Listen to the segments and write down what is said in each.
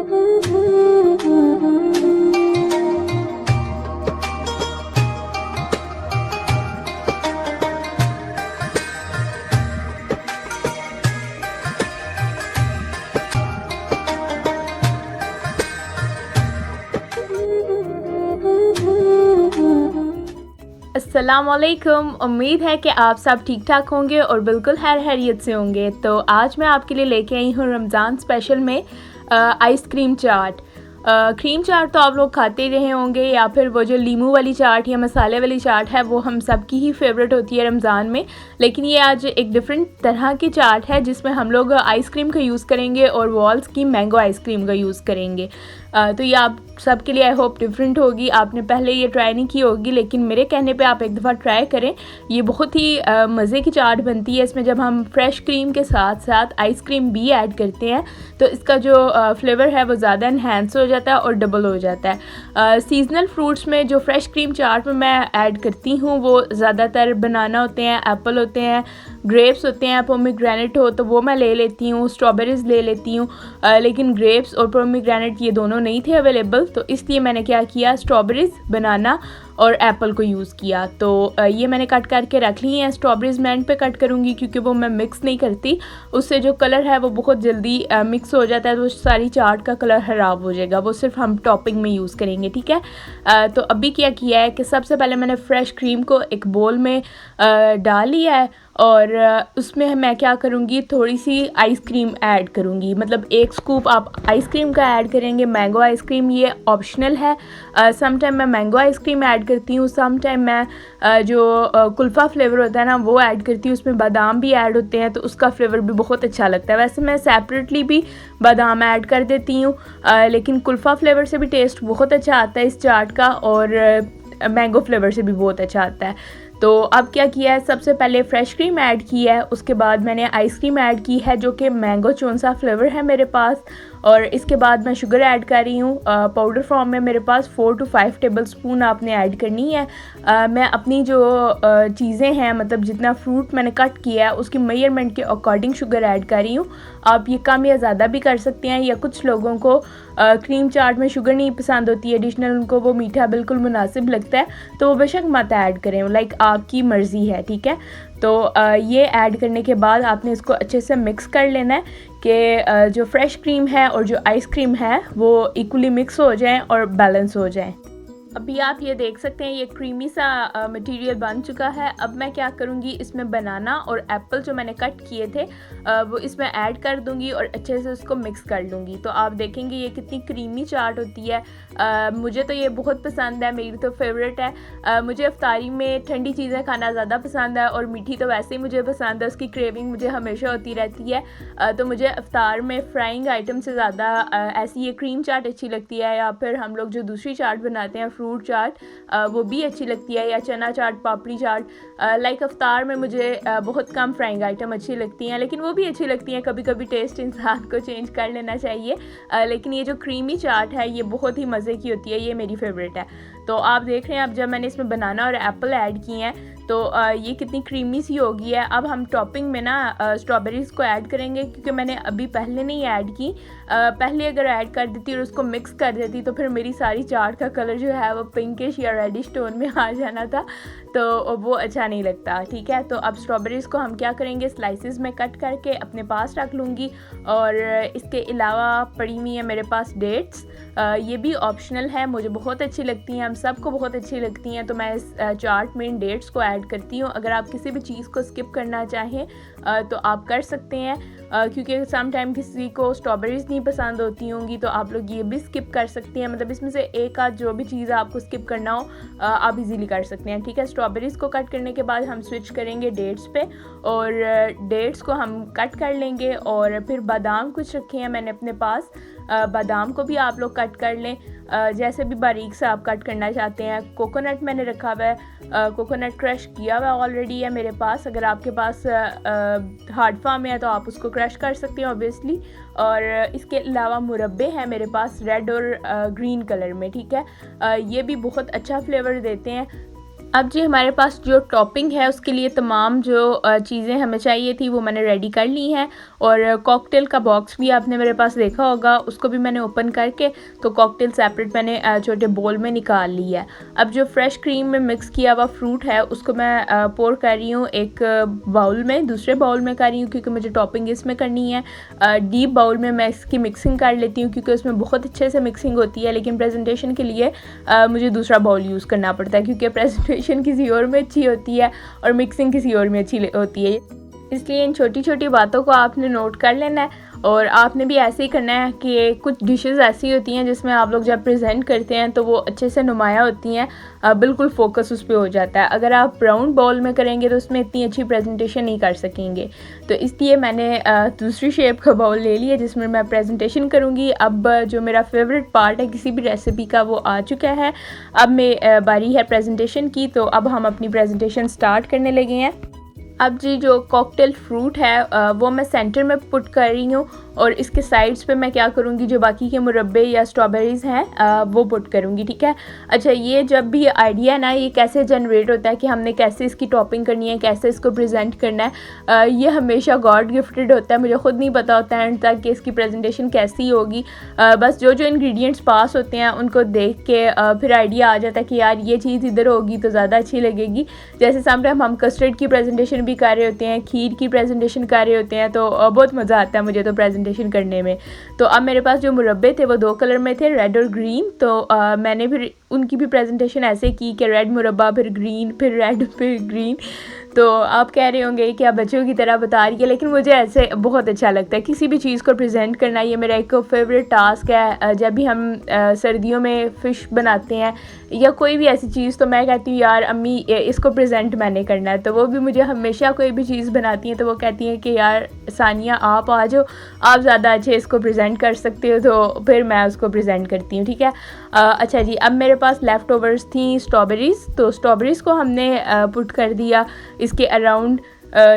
अस्सलामुअलैकुम। उम्मीद है कि आप सब ठीक ठाक होंगे और बिल्कुल खैरियत से होंगे। तो आज मैं आपके लिए लेके आई हूँ रमज़ान स्पेशल में आइसक्रीम चाट। क्रीम चाट तो आप लोग खाते ही रहे होंगे, या फिर वो जो लीमू वाली चाट या मसाले वाली चाट है वो हम सब की ही फेवरेट होती है रमज़ान में। लेकिन ये आज एक डिफरेंट तरह की चाट है जिसमें हम लोग आइसक्रीम का यूज़ करेंगे और वॉल्स की मैंगो आइसक्रीम का यूज़ करेंगे। तो ये आप सब के लिए आई होप डिफरेंट होगी। आपने पहले ये ट्राई नहीं की होगी, लेकिन मेरे कहने पे आप एक दफ़ा ट्राई करें। ये बहुत ही मज़े की चाट बनती है। इसमें जब हम फ्रेश क्रीम के साथ साथ आइसक्रीम भी ऐड करते हैं तो इसका जो फ्लेवर है वो ज़्यादा इन्हेंस हो जाता है और डबल हो जाता है। सीजनल फ्रूट्स में जो फ्रेश क्रीम चाट में मैं ऐड करती हूँ वो ज़्यादातर बनाना होते हैं, एप्पल होते हैं, ग्रेप्स होते हैं। पोमीग्रेनेट हो तो वो मैं ले लेती हूँ, स्ट्रॉबेरीज़ ले लेती हूँ। लेकिन ग्रेप्स और पोमीग्रेनेट ये दोनों नहीं थे अवेलेबल, तो इसलिए मैंने क्या किया, स्ट्रॉबेरीज़, बनाना और एप्पल को यूज़ किया। तो ये मैंने कट करके रख ली हैं। स्ट्रॉबेरीज़ मैं एंड पे कट करूँगी क्योंकि वो मैं मिक्स नहीं करती, उससे जो कलर है वो बहुत जल्दी मिक्स हो जाता है, तो सारी चाट का कलर ख़राब हो जाएगा। वो सिर्फ हम टॉपिंग में यूज़ करेंगे, ठीक है। तो अभी क्या किया है कि सबसे पहले मैंने फ़्रेश क्रीम को एक बोल में डाल लिया है और उसमें मैं क्या करूँगी, थोड़ी सी आइसक्रीम ऐड करूँगी। मतलब एक स्कूप आप आइसक्रीम का ऐड करेंगे। मैंगो आइसक्रीम ये ऑप्शनल है। सम टाइम मैं मैंगो आइसक्रीम ऐड करती हूँ, सम टाइम मैं जो कुल्फ़ा फ्लेवर होता है ना वो ऐड करती हूँ। उसमें बादाम भी ऐड होते हैं तो उसका फ्लेवर भी बहुत अच्छा लगता है। वैसे मैं सेपरेटली भी बादाम ऐड कर देती हूँ, लेकिन कुल्फ़ा फ्लेवर से भी टेस्ट बहुत अच्छा आता है इस चाट का, और मैंगो फ्लेवर से भी बहुत अच्छा आता है। तो अब क्या किया है, सबसे पहले फ़्रेश क्रीम ऐड की है, उसके बाद मैंने आइसक्रीम ऐड की है जो कि मैंगो चौन सा फ्लेवर है मेरे पास, और इसके बाद मैं शुगर ऐड कर रही हूँ पाउडर फॉर्म में। मेरे पास 4 to 5 टेबलस्पून आपने ऐड करनी है। मैं अपनी जो चीज़ें हैं, मतलब जितना फ्रूट मैंने कट किया है उसकी मेजरमेंट के अकॉर्डिंग शुगर ऐड कर रही हूँ। आप ये कम या ज़्यादा भी कर सकते हैं, या कुछ लोगों को क्रीम चाट में शुगर नहीं पसंद होती है एडिशनल, उनको वो मीठा बिल्कुल मुनासिब लगता है तो वो बेशक मत ऐड करें, लाइक आपकी मर्ज़ी है, ठीक है। तो ये ऐड करने के बाद आपने इसको अच्छे से मिक्स कर लेना है कि जो फ्रेश क्रीम है और जो आइसक्रीम है वो इक्वली मिक्स हो जाएं और बैलेंस हो जाएं। अभी आप ये देख सकते हैं ये क्रीमी सा मटेरियल बन चुका है। अब मैं क्या करूँगी, इसमें बनाना और एप्पल जो मैंने कट किए थे वो इसमें ऐड कर दूँगी और अच्छे से उसको मिक्स कर लूँगी। तो आप देखेंगे ये कितनी क्रीमी चाट होती है। मुझे तो ये बहुत पसंद है, मेरी तो फेवरेट है। मुझे इफ्तारी में ठंडी चीज़ें खाना ज़्यादा पसंद है और मीठी तो वैसे ही मुझे पसंद है, उसकी क्रेविंग मुझे हमेशा होती रहती है। तो मुझे इफ्तार में फ्राइंग आइटम से ज़्यादा ऐसी ये क्रीम चाट अच्छी लगती है, या फिर हम लोग जो दूसरी चाट बनाते हैं फ्रूट चाट वो भी अच्छी लगती है, या चना चाट, पापड़ी चाट। लाइक अफ्तार में मुझे बहुत कम फ्राइंग आइटम अच्छी लगती हैं, लेकिन वो भी अच्छी लगती हैं। कभी कभी टेस्ट इंसान को चेंज कर लेना चाहिए। लेकिन ये जो क्रीमी चाट है ये बहुत ही मज़े की होती है, ये मेरी फेवरेट है। तो आप देख रहे हैं अब जब मैंने इसमें बनाना और एप्पल ऐड किए हैं तो ये कितनी क्रीमी सी हो गई है। अब हम टॉपिंग में ना स्ट्रॉबेरीज़ को ऐड करेंगे, क्योंकि मैंने अभी पहले नहीं ऐड की। पहले अगर ऐड कर देती और उसको मिक्स कर देती तो फिर मेरी सारी चाट का कलर जो है वो पिंकिश या रेडिश टोन में आ जाना था, तो वो अच्छा नहीं लगता, ठीक है। तो अब स्ट्रॉबेरीज़ को हम क्या करेंगे, स्लाइसेस में कट करके अपने पास रख लूँगी। और इसके अलावा पड़ी हुई है मेरे पास डेट्स। ये भी ऑप्शनल है, मुझे बहुत अच्छी लगती हैं, हम सबको बहुत अच्छी लगती हैं, तो मैं इस चाट में इन डेट्स को ऐड करती हूँ। अगर आप किसी भी चीज़ को स्किप करना चाहें तो आप कर सकते हैं, क्योंकि सम टाइम किसी को स्ट्रॉबेरीज़ नहीं पसंद होती होंगी तो आप लोग ये भी स्किप कर सकते हैं। मतलब इसमें से एक आध जो भी चीज़ आपको स्किप करना हो आप इजीली कर सकते हैं, ठीक है। स्ट्रॉबेरीज़ को कट करने के बाद हम स्विच करेंगे डेट्स पे, और डेट्स को हम कट कर लेंगे। और फिर बादाम कुछ रखे हैं मैंने अपने पास, बादाम को भी आप लोग कट कर लें जैसे भी बारीक से आप कट करना चाहते हैं। कोकोनट मैंने रखा हुआ है, कोकोनट क्रश किया हुआ ऑलरेडी है मेरे पास। अगर आपके पास हार्ड फॉर्म में है तो आप उसको क्रश कर सकते हैं ऑब्वियसली। और इसके अलावा मुरब्बे हैं मेरे पास रेड और ग्रीन कलर में, ठीक है। ये भी बहुत अच्छा फ्लेवर देते हैं। अब जी हमारे पास जो टॉपिंग है उसके लिए तमाम जो चीज़ें हमें चाहिए थी वो मैंने रेडी कर ली हैं। और कॉकटेल का बॉक्स भी आपने मेरे पास देखा होगा, उसको भी मैंने ओपन करके तो कॉकटेल सेपरेट मैंने छोटे बोल में निकाल लिया है। अब जो फ्रेश क्रीम में मिक्स किया हुआ फ्रूट है उसको मैं पोर कर रही हूँ एक बाउल में, दूसरे बाउल में कर रही हूँ क्योंकि मुझे टॉपिंग इसमें करनी है। डीप बाउल में मैं इसकी मिक्सिंग कर लेती हूँ क्योंकि उसमें बहुत अच्छे से मिक्सिंग होती है, लेकिन प्रेजेंटेशन के लिए मुझे दूसरा बाउल यूज़ करना पड़ता है क्योंकि प्रेजेंटेशन किसी और में अच्छी होती है और मिक्सिंग किसी और में अच्छी होती है। इसलिए इन छोटी छोटी बातों को आपने नोट कर लेना है और आपने भी ऐसे ही करना है कि कुछ डिशेस ऐसी होती हैं जिसमें आप लोग जब प्रेजेंट करते हैं तो वो अच्छे से नुमाया होती हैं, बिल्कुल फोकस उस पर हो जाता है। अगर आप राउंड बाउल में करेंगे तो उसमें इतनी अच्छी प्रेजेंटेशन नहीं कर सकेंगे, तो इसलिए मैंने दूसरी शेप का बाउल ले लिया जिसमें मैं प्रेजेंटेशन करूँगी। अब जो मेरा फेवरेट पार्ट है किसी भी रेसिपी का वो आ चुका है, अब मैं बारी है प्रेजेंटेशन की, तो अब हम अपनी प्रेजेंटेशन स्टार्ट करने लगे हैं। अब जी जो कॉकटेल फ्रूट है वो मैं सेंटर में पुट कर रही हूँ और इसके साइड्स पे मैं क्या करूँगी, जो बाकी के मुरब्बे या स्ट्रॉबेरीज़ हैं वो पुट करूँगी, ठीक है। अच्छा, ये जब भी आइडिया है ना, ये कैसे जनरेट होता है कि हमने कैसे इसकी टॉपिंग करनी है, कैसे इसको प्रेजेंट करना है, ये हमेशा गॉड गिफ्टेड होता है। मुझे ख़ुद नहीं पता होता है एंड तक कि इसकी प्रेजेंटेशन कैसी होगी, बस जो जो इंग्रेडिएंट्स पास होते हैं उनको देख के फिर आइडिया आ जाता है कि यार ये चीज़ इधर होगी तो ज़्यादा अच्छी लगेगी। जैसे समटाइम हम कस्टर्ड की प्रेजेंटेशन भी कर रहे होते हैं, खीर की प्रेजेंटेशन कर रहे होते हैं, तो बहुत मज़ा आता है मुझे तो प्रेजेंटेशन करने में। तो अब मेरे पास जो मुरब्बे थे वो 2 कलर में थे, रेड और ग्रीन, तो मैंने फिर उनकी भी प्रेजेंटेशन ऐसे की कि रेड मुरब्बा, फिर ग्रीन, फिर रेड, फिर ग्रीन। तो आप कह रहे होंगे कि आप बच्चों की तरह बता रही है, लेकिन मुझे ऐसे बहुत अच्छा लगता है किसी भी चीज़ को प्रेजेंट करना। ये मेरा एक फेवरेट टास्क है। जब भी हम सर्दियों में फ़िश बनाते हैं या कोई भी ऐसी चीज़, तो मैं कहती हूँ यार अम्मी इसको प्रेजेंट मैंने करना है, तो वो भी मुझे हमेशा कोई भी चीज़ बनाती हैं तो वो कहती हैं कि यार सानिया आप आ जाओ, आप ज़्यादा अच्छे इसको प्रेजेंट कर सकते हो, तो फिर मैं उसको प्रेजेंट करती हूँ, ठीक है। अच्छा जी, अब मेरे पास लेफ़्ट ओवर्स थी स्ट्रॉबेरीज़, तो स्ट्रॉबेरीज़ को हमने पुट कर दिया इसके अराउंड,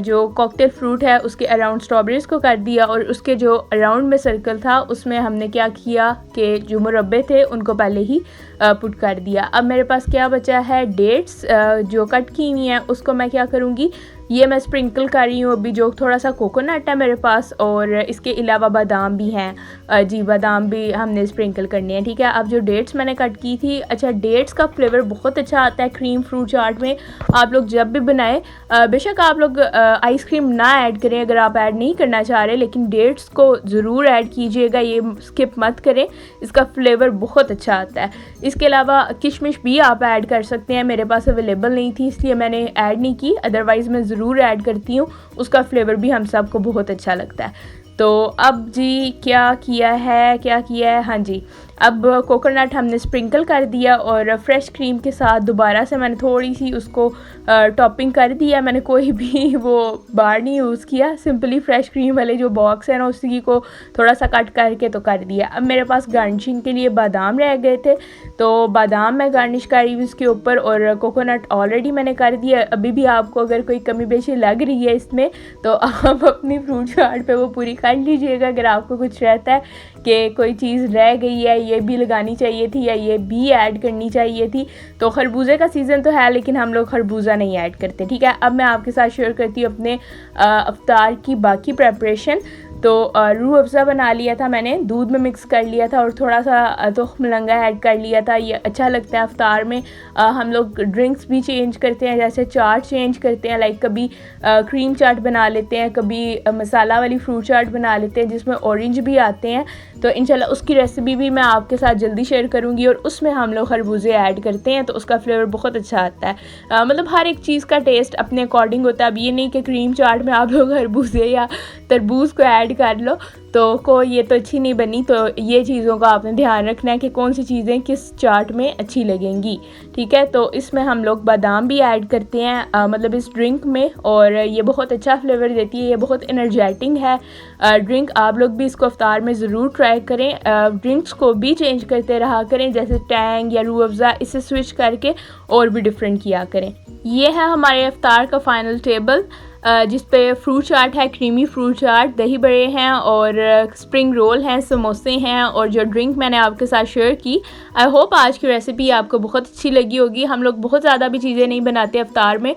जो कॉकटेल फ्रूट है उसके अराउंड स्ट्रॉबेरीज़ को कर दिया और उसके जो अराउंड में सर्कल था उसमें हमने क्या किया कि जो मुरब्बे थे उनको पहले ही पुट कर दिया। अब मेरे पास क्या बचा है, डेट्स जो कट की हुई हैं उसको मैं क्या करूँगी, ये मैं स्प्रिंकल कर रही हूँ अभी, जो थोड़ा सा कोकोनट है मेरे पास और इसके अलावा बादाम भी हैं जी, बादाम भी हमने स्प्रिंकल करने हैं, ठीक है। अब जो डेट्स मैंने कट की थी, अच्छा डेट्स का फ्लेवर बहुत अच्छा आता है क्रीम फ्रूट चाट में। आप लोग जब भी बनाएं, बेशक आप लोग आइसक्रीम ना ऐड करें अगर आप ऐड नहीं करना चाह रहे, लेकिन डेट्स को ज़रूर ऐड कीजिएगा, ये स्किप मत करें, इसका फ्लेवर बहुत अच्छा आता है। इसके अलावा किशमिश भी आप ऐड कर सकते हैं, मेरे पास अवेलेबल नहीं थी इसलिए मैंने ऐड नहीं की, अदरवाइज़ मैं ज़रूर ऐड करती हूँ, उसका फ्लेवर भी हम सबको बहुत अच्छा लगता है। तो अब जी क्या किया है, हाँ जी, अब कोकोनट हमने स्प्रिंकल कर दिया और फ्रेश क्रीम के साथ दोबारा से मैंने थोड़ी सी उसको टॉपिंग कर दिया। मैंने कोई भी वो बार नहीं यूज़ किया, सिंपली फ्रेश क्रीम वाले जो बॉक्स है ना उसी को थोड़ा सा कट करके तो कर दिया। अब मेरे पास गार्निशिंग के लिए बादाम रह गए थे, तो बादाम मैं गार्निश कर रही हूँ इसके ऊपर और कोकोनट ऑलरेडी मैंने कर दिया। अभी भी आपको अगर कोई कमी पेशी लग रही है इसमें तो आप अपनी फ्रूट चाट पे वो पूरी कर लीजिएगा। अगर आपको कुछ रहता है कि कोई चीज़ रह गई है, ये भी लगानी चाहिए थी या ये भी ऐड करनी चाहिए थी, तो खरबूजे का सीज़न तो है लेकिन हम लोग खरबूजा नहीं ऐड करते, ठीक है। अब मैं आपके साथ शेयर करती हूँ अपने अफ्तार की बाकी प्रेपरेशन। तो रूह अफ़ज़ा बना लिया था मैंने, दूध में मिक्स कर लिया था और थोड़ा सा तो मलंगा ऐड कर लिया था। ये अच्छा लगता है अफ्तार में। हम लोग ड्रिंक्स भी चेंज करते हैं, जैसे चाट चेंज करते हैं, लाइक कभी क्रीम चाट बना लेते हैं, कभी मसाला वाली फ्रूट चाट बना लेते हैं जिसमें ऑरेंज भी आते हैं। तो इंशाल्लाह उसकी रेसिपी भी मैं आपके साथ जल्दी शेयर करूँगी और उसमें हम लोग खरबूजे ऐड करते हैं तो उसका फ्लेवर बहुत अच्छा आता है। मतलब हर एक चीज़ का टेस्ट अपने अकॉर्डिंग होता है। अब ये नहीं कि क्रीम चाट में आप लोग खरबूजे या तरबूज को ऐड कर लो तो ये तो अच्छी नहीं बनी। तो ये चीज़ों का आपने ध्यान रखना है कि कौन सी चीज़ें किस चाट में अच्छी लगेंगी, ठीक है। तो इसमें हम लोग बादाम भी ऐड करते हैं मतलब इस ड्रिंक में, और ये बहुत अच्छा फ्लेवर देती है, ये बहुत एनर्जेटिक है ड्रिंक। आप लोग भी इसको अफ्तार में ज़रूर ट्राई करें। ड्रिंक्स को भी चेंज करते रहा करें, जैसे टैंग या रूह अफ़ज़ा, इसे स्विच करके और भी डिफरेंट किया करें। ये है हमारे अफ्तार का फ़ाइनल टेबल। जिस पे फ्रूट चाट है, क्रीमी फ्रूट चाट, दही बड़े हैं और स्प्रिंग रोल हैं, समोसे हैं और जो ड्रिंक मैंने आपके साथ शेयर की। आई होप आज की रेसिपी आपको बहुत अच्छी लगी होगी। हम लोग बहुत ज़्यादा भी चीज़ें नहीं बनाते इफ्तार में,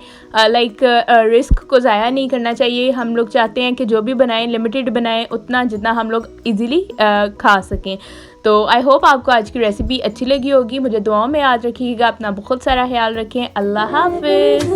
लाइक रिस्क को ज़ाया नहीं करना चाहिए। हम लोग चाहते हैं कि जो भी बनाएं लिमिटेड बनाएं, उतना जितना हम लोग ईज़िली खा सकें। तो आई होप आपको आज की रेसिपी अच्छी लगी होगी। मुझे दुआओं में याद रखिएगा, अपना बहुत सारा ख्याल रखें। अल्लाह हाफ़िज़।